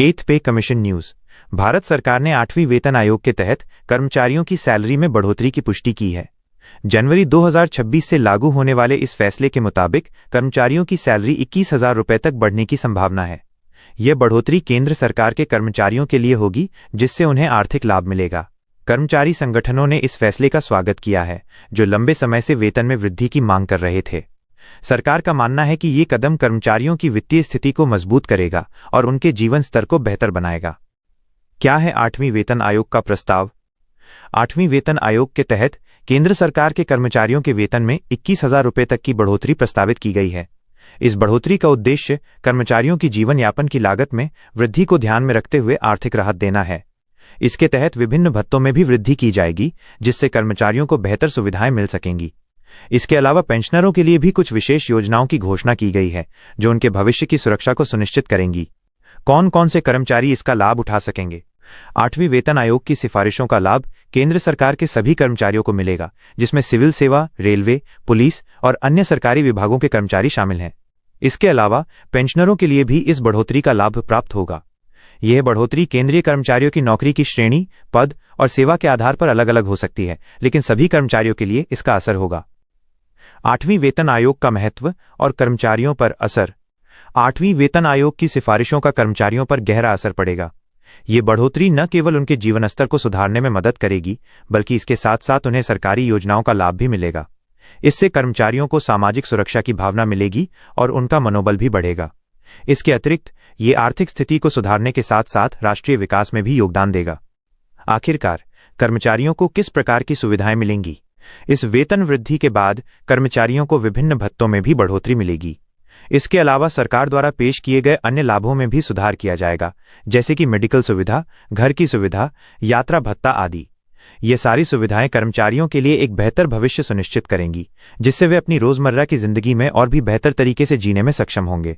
एथ पे commission news. Bharat सरकार ने 8वीं वेतन आयोग के तहत कर्मचारियों की सैलरी में बढ़ोतरी की पुष्टि की है। जनवरी 2026 से लागू होने वाले इस फैसले के मुताबिक कर्मचारियों की सैलरी 21,000 रुपये तक बढ़ने की संभावना है। यह बढ़ोतरी केंद्र सरकार के कर्मचारियों के लिए होगी, जिससे उन्हें आर्थिक लाभ मिलेगा। कर्मचारी संगठनों ने इस फैसले का स्वागत किया है, जो लंबे समय से वेतन में वृद्धि की मांग कर रहे थे। सरकार का मानना है कि ये कदम कर्मचारियों की वित्तीय स्थिति को मजबूत करेगा और उनके जीवन स्तर को बेहतर बनाएगा। क्या है 8वीं वेतन आयोग का प्रस्ताव? 8वीं वेतन आयोग के तहत केंद्र सरकार के कर्मचारियों के वेतन में 21,000 रुपये तक की बढ़ोतरी प्रस्तावित की गई है। इस बढ़ोतरी का उद्देश्य कर्मचारियों की जीवन यापन की लागत में वृद्धि को ध्यान में रखते हुए आर्थिक राहत देना है। इसके तहत विभिन्न भत्तों में भी वृद्धि की जाएगी, जिससे कर्मचारियों को बेहतर सुविधाएं मिल सकेंगी। इसके अलावा पेंशनरों के लिए भी कुछ विशेष योजनाओं की घोषणा की गई है, जो उनके भविष्य की सुरक्षा को सुनिश्चित करेंगी। कौन कौन से कर्मचारी इसका लाभ उठा सकेंगे? 8वीं वेतन आयोग की सिफारिशों का लाभ केंद्र सरकार के सभी कर्मचारियों को मिलेगा, जिसमें सिविल सेवा, रेलवे, पुलिस और अन्य सरकारी विभागों के कर्मचारी शामिल हैं। इसके अलावा पेंशनरों के लिए भी इस बढ़ोतरी का लाभ प्राप्त होगा। यह बढ़ोतरी केंद्रीय कर्मचारियों की नौकरी की श्रेणी, पद और सेवा के आधार पर अलग अलग हो सकती है, लेकिन सभी कर्मचारियों के लिए इसका असर होगा। 8वीं वेतन आयोग का महत्व और कर्मचारियों पर असर। 8वीं वेतन आयोग की सिफारिशों का कर्मचारियों पर गहरा असर पड़ेगा। ये बढ़ोतरी न केवल उनके जीवन स्तर को सुधारने में मदद करेगी, बल्कि इसके साथ साथ उन्हें सरकारी योजनाओं का लाभ भी मिलेगा। इससे कर्मचारियों को सामाजिक सुरक्षा की भावना मिलेगी और उनका मनोबल भी बढ़ेगा। इसके अतिरिक्त ये आर्थिक स्थिति को सुधारने के साथ साथ राष्ट्रीय विकास में भी योगदान देगा। आखिरकार, कर्मचारियों को किस प्रकार की सुविधाएं मिलेंगी? इस वेतन वृद्धि के बाद कर्मचारियों को विभिन्न भत्तों में भी बढ़ोतरी मिलेगी। इसके अलावा सरकार द्वारा पेश किए गए अन्य लाभों में भी सुधार किया जाएगा, जैसे कि मेडिकल सुविधा, घर की सुविधा, यात्रा भत्ता आदि। ये सारी सुविधाएं कर्मचारियों के लिए एक बेहतर भविष्य सुनिश्चित करेंगी, जिससे वे अपनी रोजमर्रा की जिंदगी में और भी बेहतर तरीके से जीने में सक्षम होंगे।